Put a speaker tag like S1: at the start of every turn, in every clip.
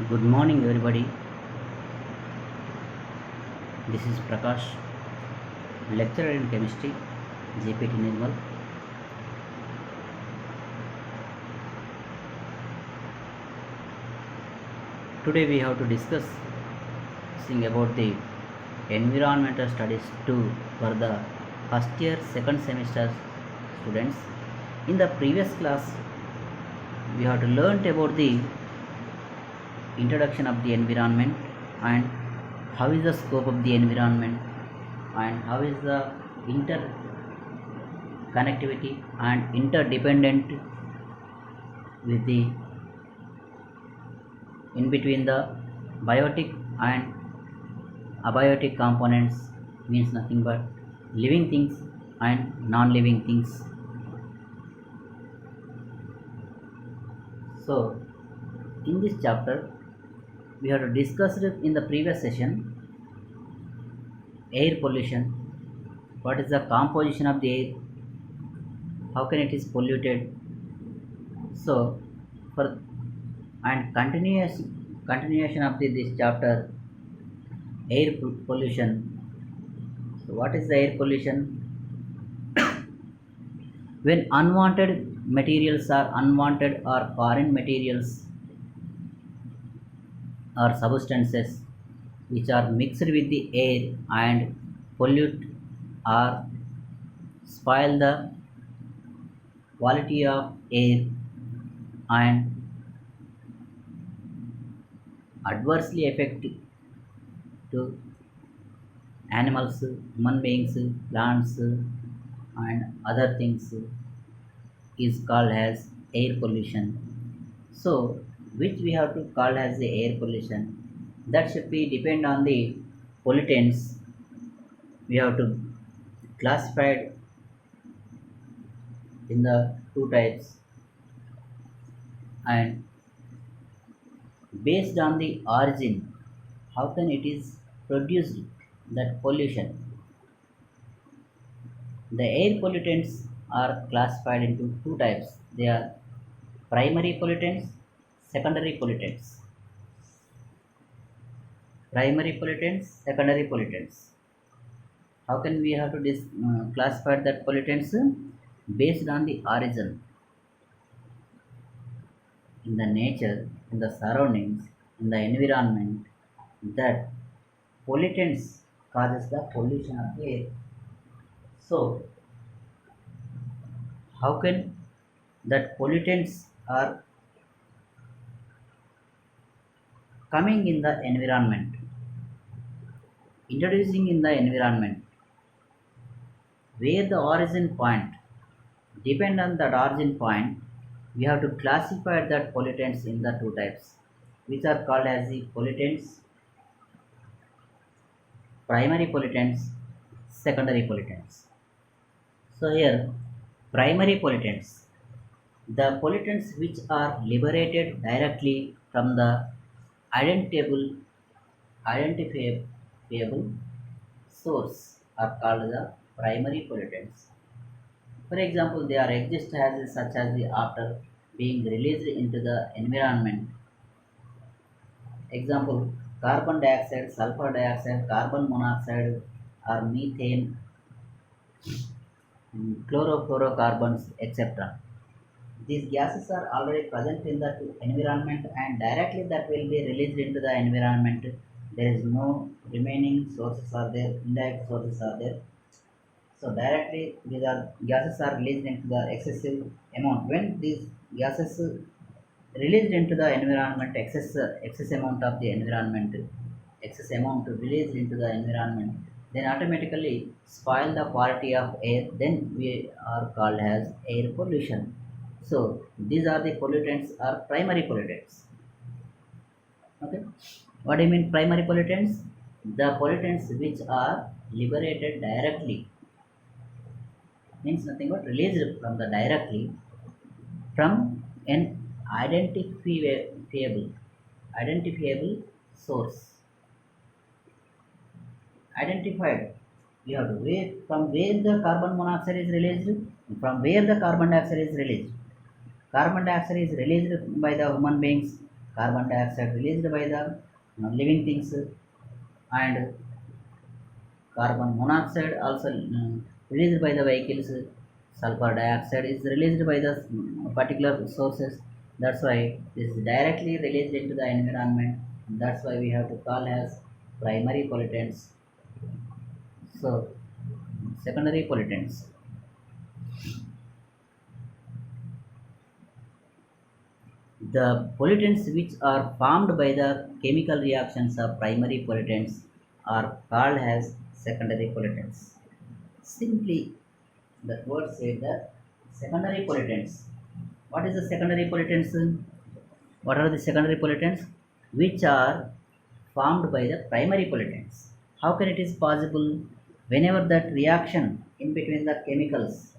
S1: Good morning, everybody. This is Prakash, lecturer in chemistry, JPT Nirmal. Today we have to discuss about the environmental studies 2 for the first year, second semester students. In the previous class, we have to learn about the introduction of the environment and how is the scope of the environment and how is the interconnectivity and interdependent with the in between the biotic and abiotic components means nothing but living things and non-living things. So in this chapter we have to discuss it in the previous session air pollution, what is the composition of the air, how can it is polluted. So for and continuation of this chapter air pollution. So what is the air pollution? When unwanted materials or unwanted or foreign materials or substances which are mixed with the air and pollute or spoil the quality of air and adversely affect to animals, human beings, plants and other things is called as air pollution. So which we have to call as the air pollution, that should be depend on the pollutants. We have to classify it in the two types and based on the origin how can it is produced that pollution. The air pollutants are classified into two types. They are primary pollutants, secondary pollutants. Primary pollutants, secondary pollutants. How can we have to classify that pollutants? Based on the origin in the nature, in the surroundings, in the environment, that pollutants causes the pollution of the air. So how can that pollutants are coming in the environment, introducing in the environment, where the origin point depend on that origin point, we have to classify that pollutants in the two types which are called as the pollutants, primary pollutants, secondary pollutants. So here primary pollutants, the pollutants which are liberated directly from the identifiable source are called the primary pollutants. For example, they are exist as such as the after being released into the environment. Example, carbon dioxide, sulfur dioxide, carbon monoxide or methane, chlorofluorocarbons, etc. These gases are already present in the environment and directly that will be released into the environment. There is no remaining sources are there, indirect sources are there. So directly these are gases are released into the excessive amount. When these gases released into the environment, excess amount of the environment, excess amount released into the environment, then automatically spoil the quality of air. Then we are called as air pollution. So these are the pollutants are primary pollutants. Okay, what do you mean primary pollutants? The pollutants which are liberated directly means nothing but released from the directly from an identifiable source. Identified, you have to where from where the carbon monoxide is released, from where the carbon dioxide is released. Carbon dioxide is released by the human beings carbon dioxide released by the living things, and carbon monoxide also released by the vehicles. Sulfur dioxide is released by the particular sources. That's why this is directly released into the environment. That's why we have to call as primary pollutants. So secondary pollutants. The pollutants which are formed by the chemical reactions of primary pollutants are called as secondary pollutants. Simply, that word said that secondary pollutants. What is the secondary pollutants? What are the secondary pollutants? Which are formed by the primary pollutants. How can it is possible? Whenever that reaction in between the chemicals,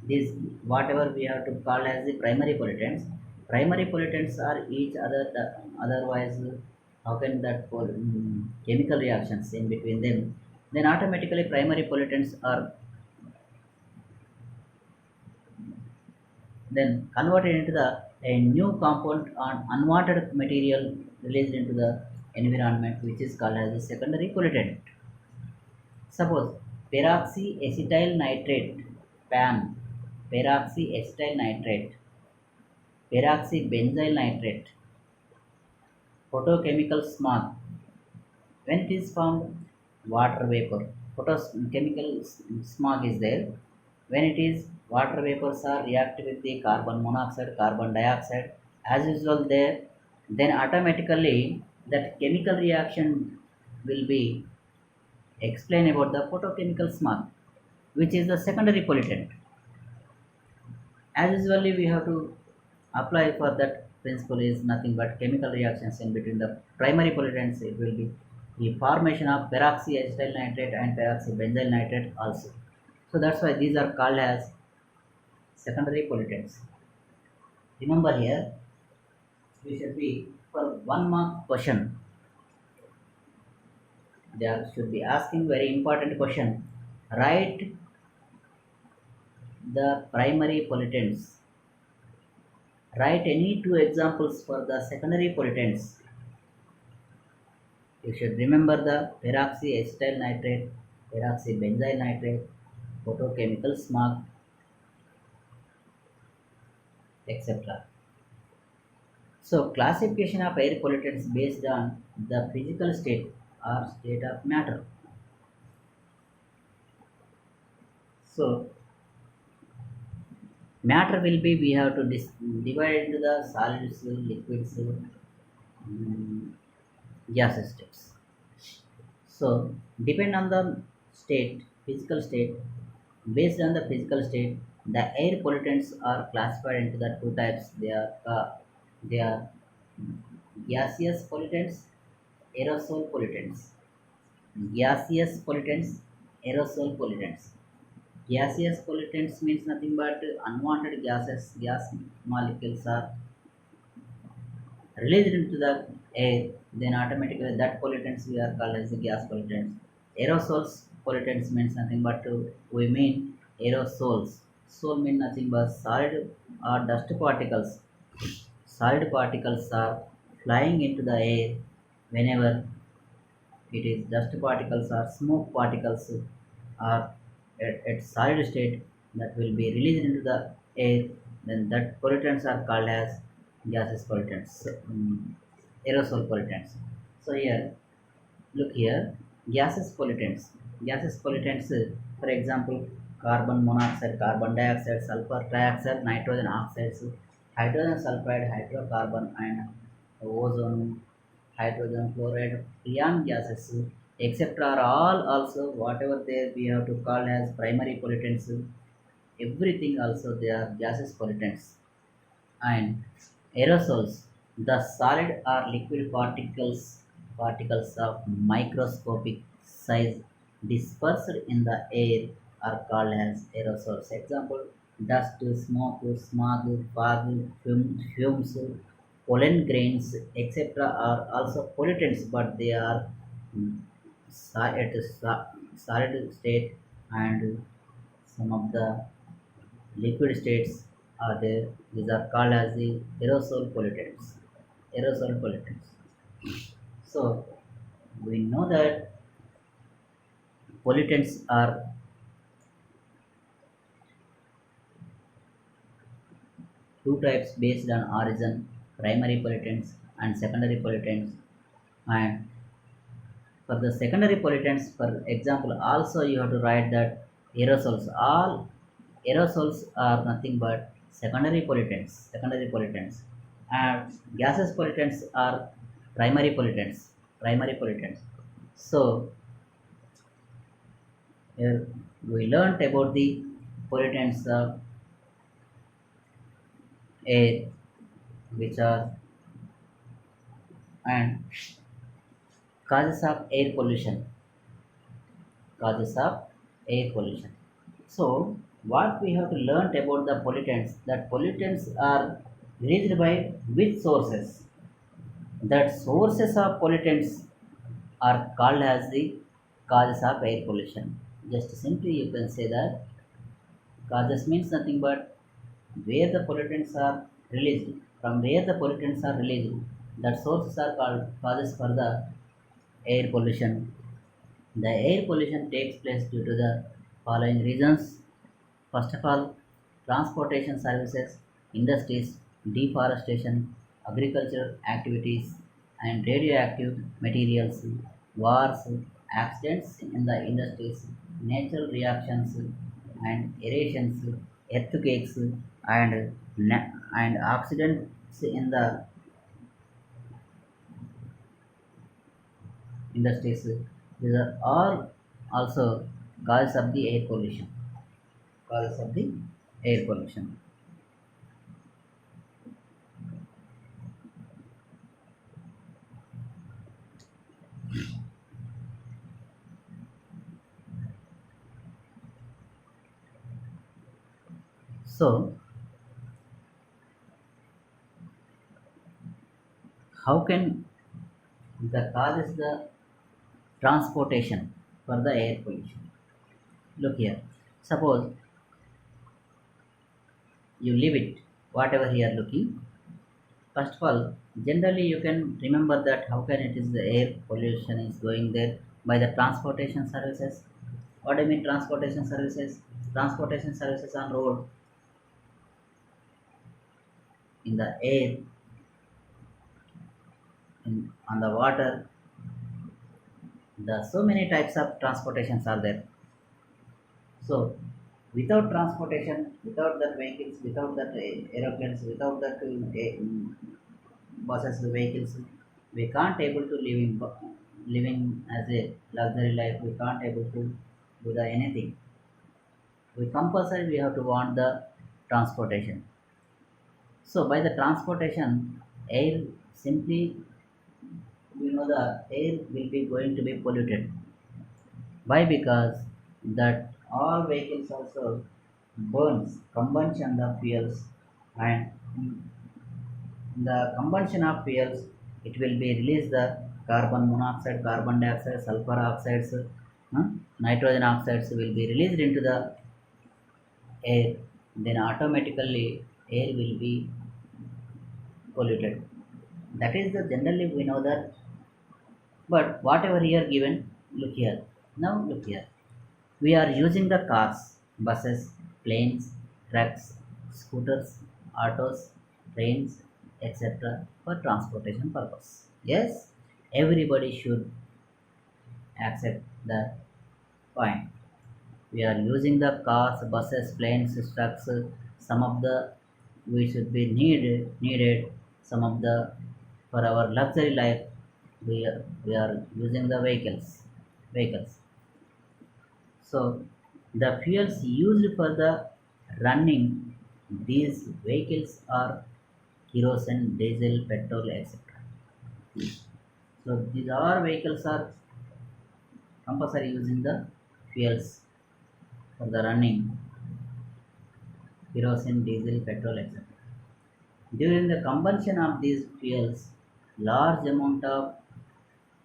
S1: these whatever we have to call as the primary pollutants are each other otherwise how can that chemical reactions in between them, then automatically primary pollutants are then converted into the a new compound on unwanted material released into the environment, which is called as a secondary pollutant. Suppose peroxyacetyl nitrate, PAN, peroxyacetyl nitrate, peroxybenzyl nitrate, photochemical smog. When it is formed, water vapor. Photochemical smog is there. When it is water vapors are react with the carbon monoxide, carbon dioxide, as usual there, then automatically that chemical reaction will be explained about the photochemical smog, which is the secondary pollutant. As usually we have to apply for that principle is nothing but chemical reactions in between the primary pollutants. It will be the formation of peroxyacetyl nitrate and peroxybenzyl nitrate also. So that's why these are called as secondary pollutants. Remember here, we should be for 1 mark question. There should be asking very important question. Write the primary pollutants. Write any two examples for the secondary pollutants. You should remember the peroxyacetyl nitrate, peroxybenzyl nitrate, photochemical smog, etc. So, classification of air pollutants based on the physical state or state of matter. So, matter will be we have to divide into the solids, liquids, gases states. So, depend on the state, physical state. Based on the physical state, the air pollutants are classified into the two types. They are gaseous pollutants, aerosol pollutants. Gaseous pollutants, aerosol pollutants. Gaseous pollutants means nothing but unwanted gases, gas molecules are released into the air, then automatically that pollutants we are called as the gas pollutants. Aerosols pollutants means nothing but we mean aerosols. Sol mean nothing but solid or dust particles. Solid particles are flying into the air whenever it is dust particles or smoke particles are at solid state that will be released into the air, then that pollutants are called as gaseous pollutants, aerosol pollutants. So here, look here, gaseous pollutants. Gaseous pollutants, for example, carbon monoxide, carbon dioxide, sulfur dioxide, nitrogen oxides, hydrogen sulfide, hydrocarbon, and ozone, hydrogen fluoride, freon gases, etc. are all also whatever there we have to call as primary pollutants. Everything also they are gaseous pollutants. And aerosols, the solid or liquid particles of microscopic size dispersed in the air are called as aerosols. Example: dust, smoke, smog, fog, fumes, pollen grains, etc. are also pollutants, but they are at a solid state, and some of the liquid states are there. These are called as the aerosol pollutants. aerosol pollutants. So we know that pollutants are two types based on origin, primary pollutants and secondary pollutants. And for the secondary pollutants, for example, also you have to write that aerosols, all aerosols are nothing but secondary pollutants, and gaseous pollutants are primary pollutants. So here we learned about the pollutants of air, which are, and causes of air pollution, causes of air pollution. So, what we have to learn about the pollutants, that pollutants are released by which sources? That sources of pollutants are called as the causes of air pollution. Just simply you can say that causes means nothing but where the pollutants are released, from where the pollutants are released. That sources are called causes for the air pollution. The air pollution takes place due to the following reasons. First of all, transportation services, industries, deforestation, agricultural activities, and radioactive materials, wars, accidents in the industries, natural reactions, and erasions, earthquakes, and accidents in the industries. These are all also causes of the air pollution. Causes of the air pollution. So, how can the cause is the transportation for the air pollution? Look here. Suppose you leave it, whatever you are looking. First of all, generally you can remember that how can it is the air pollution is going there by the transportation services. What do I mean transportation services? Transportation services on road, in the air, on the water. The so many types of transportations are there. So without transportation, without that vehicles, without that aeroplanes, without that buses, vehicles, we can't able to living as a luxury life. We can't able to do the anything. We compulsory we have to want the transportation. So by the transportation, air simply we know the air will be going to be polluted. Why? Because that all vehicles also burns combustion the fuels, and in the combustion of fuels it will be release the carbon monoxide, carbon dioxide, sulfur oxides, nitrogen oxides will be released into the air. Then automatically air will be polluted. That is the generally we know that. But whatever here given, look here. Now look here. We are using the cars, buses, planes, trucks, scooters, autos, trains, etc. for transportation purpose. Yes, everybody should accept the point. We are using the cars, buses, planes, trucks. Some of the we should be needed. Some of the for our luxury life we are using the vehicles. So the fuels used for the running these vehicles are kerosene, diesel, petrol, etc. So these all vehicles are compulsory using the fuels for the running kerosene, diesel, petrol, etc. During the combustion of these fuels, large amount of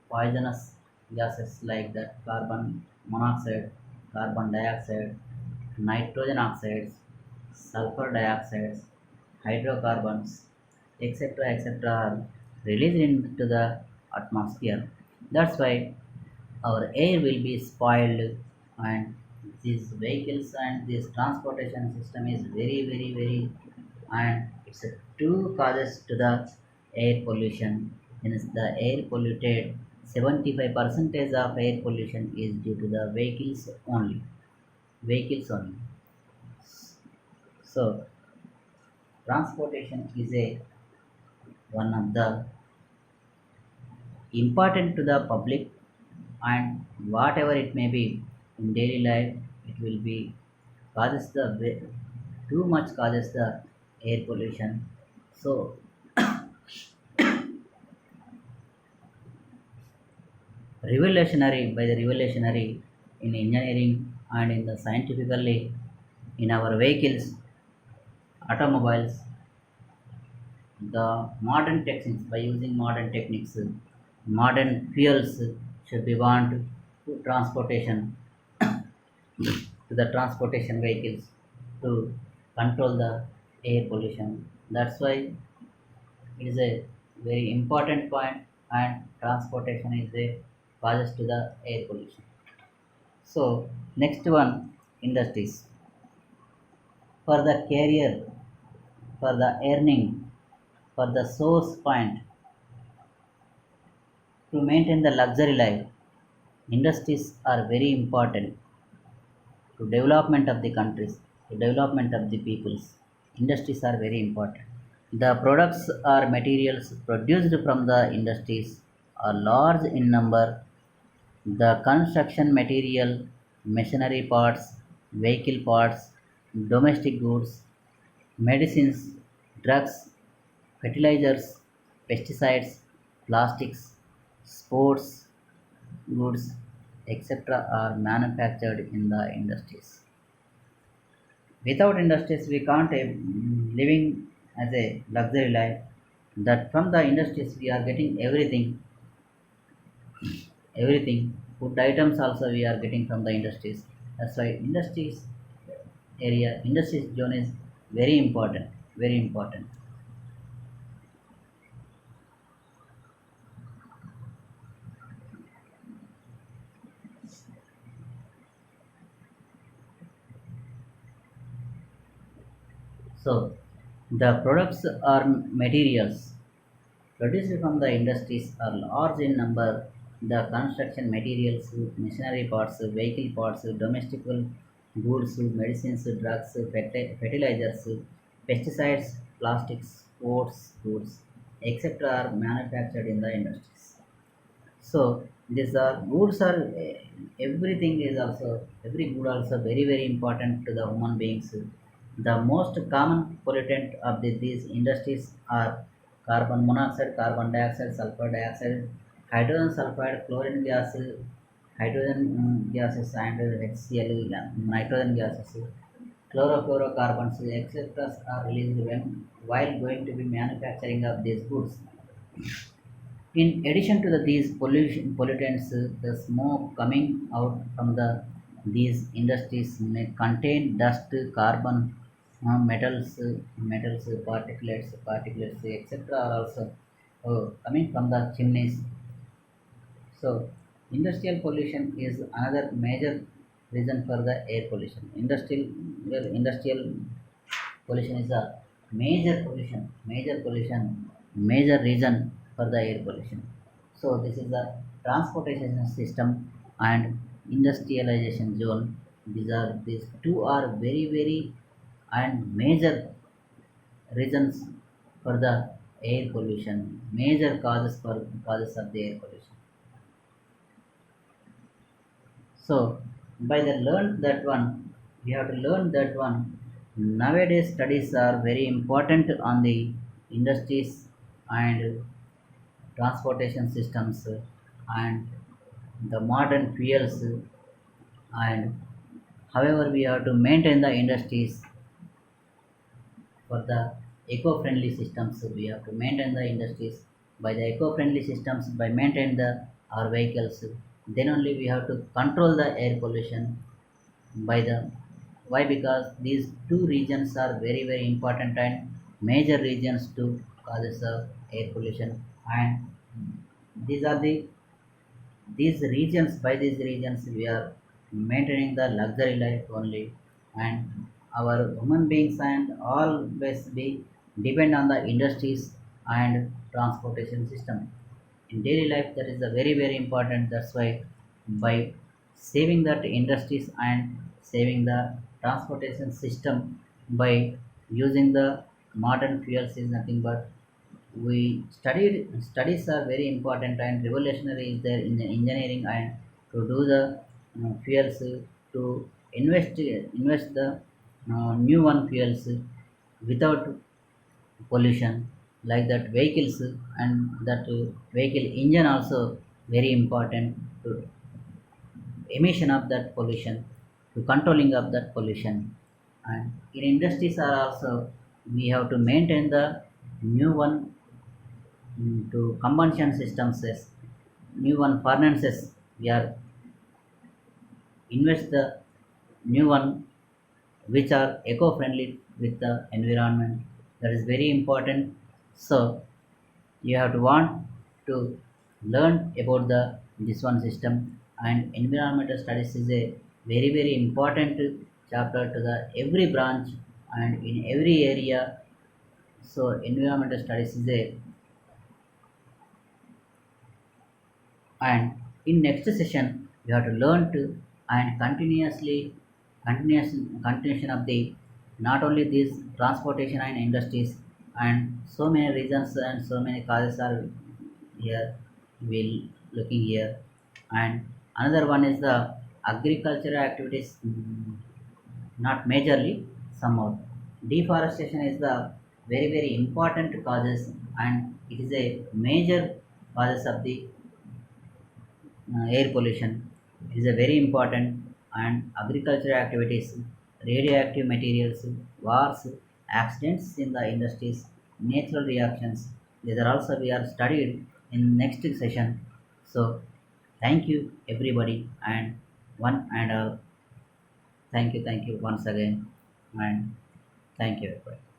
S1: poisonous gases like that carbon monoxide, carbon dioxide, nitrogen oxides, sulfur dioxides, hydrocarbons, etc. etc. released into the atmosphere. That's why our air will be spoiled, and these vehicles and this transportation system is very, and it's a two causes to the air pollution. Means the air polluted, 75 percentage of air pollution is due to the vehicles only. So transportation is a one of the important to the public, and whatever it may be in daily life, it will be causes the too much causes the air pollution. So revolutionary by the revolutionary in engineering and in the scientifically in our vehicles, automobiles, the modern techniques, by using modern techniques, modern fuels should be want to transportation, to the transportation vehicles to control the air pollution. That's why it is a very important point, and transportation is a causes to the air pollution. So next one, industries. For the career, for the earning, for the source point, to maintain the luxury life, industries are very important to development of the countries, to development of the peoples. Industries are very important. The products or materials produced from the industries are large in number. The construction material, machinery parts, vehicle parts, domestic goods, medicines, drugs, fertilizers, pesticides, plastics, sports goods, etc. are manufactured in the industries. Without industries, we can't living as a luxury life. That from the industries we are getting everything. Food items also we are getting from the industries. That's why industries zone is very important, very important. So the products or materials produced from the industries are large in number. The construction materials, machinery parts, vehicle parts, domestic goods, medicines, drugs, fertilizers, pesticides, plastics, sports goods, etc. are manufactured in the industries. So these are goods are everything is also every good also very important to the human beings. The most common pollutant of these industries are carbon monoxide, carbon dioxide, sulfur dioxide, hydrogen sulfide, chlorine gas, hydrogen gases, and HCl, nitrogen gases, chlorofluorocarbons, etc. are released when while going to be manufacturing of these goods. In addition to these pollutants, the smoke coming out from these industries may contain dust, carbon, metals, particulates, etc. are also coming from the chimneys. So, industrial pollution is another major reason for the air pollution. Industrial pollution is a major reason for the air pollution. So this is the transportation system and industrialization zone. These two are very and major reasons for the air pollution. Major causes of the air pollution. So by the learn that one, we have to learn that one. Nowadays studies are very important on the industries and transportation systems, and the modern fuels, and however we have to maintain the industries for the eco-friendly systems. We have to maintain the industries by the eco-friendly systems, by maintain the our vehicles. Then only we have to control the air pollution by the why, because these two regions are very important and major regions to causes of air pollution. and these are these regions. By these regions we are maintaining the luxury life only, and our human beings and always be depend on the industries and transportation system in daily life. That is a very important. That's why by saving that industries and saving the transportation system by using the modern fuels is nothing but we studies are very important and revolutionary is there in the engineering and to do the fuels to invest the new one fuels without pollution, like that vehicles and that vehicle engine also very important to emission of that pollution, to controlling of that pollution. And in industries are also we have to maintain the new one, to combustion systems is new one furnaces. We are invest the new one which are eco-friendly with the environment. That is very important. So you have to want to learn about the this one system, and environmental studies is a very important chapter to the every branch and in every area. So environmental studies is a, and in next session we have to learn to and continuation of the not only these transportation and industries, and so many reasons and so many causes are here we'll looking here. And another one is the agricultural activities, not majorly, somehow deforestation is the very important causes, and it is a major causes of the air pollution. Is a very important. And agricultural activities, radioactive materials, wars, accidents in the industries, natural reactions, these are also we are studied in next session. So thank you everybody, and one and all, thank you once again, and thank you everybody.